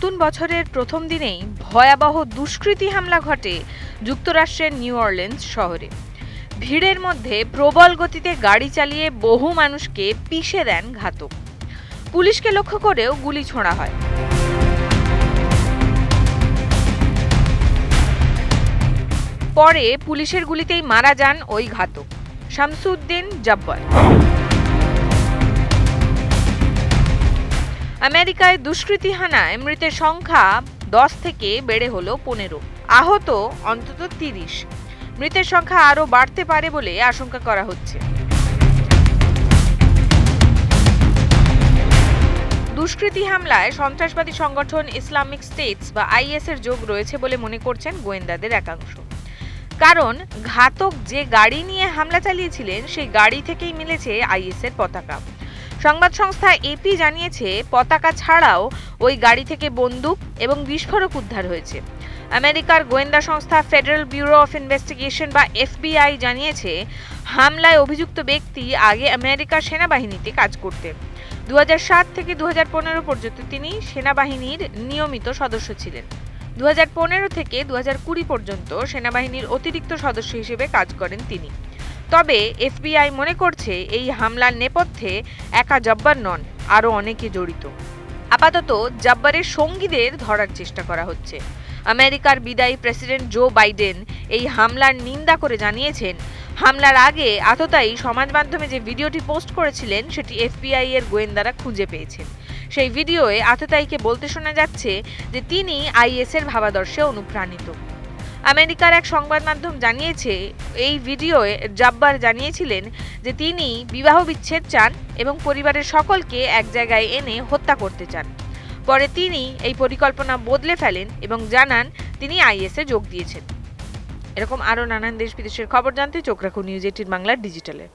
নতুন বছরের প্রথম দিনেই ভয়াবহ দুষ্কৃতী হামলা ঘটে যুক্তরাষ্ট্রের নিউ অরলিন্স শহরে। ভিড়ের মধ্যে প্রবল গতিতে গাড়ি চালিয়ে বহু মানুষকে পিষে দেন ঘাতক। পুলিশকে লক্ষ্য করেও গুলি ছোঁড়া হয়। পরে পুলিশের গুলিতেই মারা যান ওই ঘাতক, শামসুদ্দিন জব্বার। আমেরিকায় দুষ্কৃতী হানায় মৃতের সংখ্যা 10 থেকে বেড়ে হলো 15, আহত অন্তত 30। মৃতের সংখ্যা আরও বাড়তে পারে বলে আশঙ্কা করা হচ্ছে। দুষ্কৃতী হামলায় সন্ত্রাসবাদী সংগঠন ইসলামিক স্টেটস বা আইএস এর যোগ রয়েছে বলে মনে করছেন গোয়েন্দাদের একাংশ। কারণ ঘাতক যে গাড়ি নিয়ে হামলা চালিয়েছিলেন সেই গাড়ি থেকেই মিলেছে আইএস এর পতাকা। সংবাদ সংস্থা এপি জানিয়েছে, পতাকা ছাড়াও ওই গাড়ি থেকে বন্দুক এবং বিস্ফোরক উদ্ধার হয়েছে। আমেরিকার গোয়েন্দা সংস্থা ফেডারেল ব্যুরো অফ ইনভেস্টিগেশন বা এফবিআই জানিয়েছে, হামলায় অভিযুক্ত ব্যক্তি আগে আমেরিকার সেনাবাহিনীতে কাজ করতেন। 2007 থেকে 2015 পর্যন্ত তিনি সেনাবাহিনীর নিয়মিত সদস্য ছিলেন। 2015 থেকে 2020 পর্যন্ত সেনাবাহিনীর অতিরিক্ত সদস্য হিসেবে কাজ করেন তিনি। তবে এফবিআই মনে করছে এই হামলার নেপথ্যে একা জব্বার নন, আরও অনেকে জড়িত। আপাতত জব্বারের সঙ্গীদের ধরার চেষ্টা করা হচ্ছে। আমেরিকার বিদায়ী প্রেসিডেন্ট জো বাইডেন এই হামলার নিন্দা করে জানিয়েছেন, হামলার আগে আততায়ী সমাজ মাধ্যমে যে ভিডিওটি পোস্ট করেছিলেন সেটি এফবিআই এর গোয়েন্দারা খুঁজে পেয়েছেন। সেই ভিডিওয়ে আততায়ীকে বলতে শোনা যাচ্ছে যে তিনি আইএস এর ভাবাদর্শে অনুপ্রাণিত। আমেরিকার এক সংবাদ মাধ্যম জানিয়েছে, এই ভিডিওয়ে জব্বার জানিয়েছিলেন যে তিনি বিবাহ বিচ্ছেদ চান এবং পরিবারের সকলকে এক জায়গায় এনে হত্যা করতে চান। পরে তিনি এই পরিকল্পনা বদলে ফেলেন এবং জানান তিনি আইএস এ যোগ দিয়েছেন। এরকম আরও নানান দেশ বিদেশের খবর জানতে চোখ রাখুন নিউজ 18 বাংলার ডিজিটালে।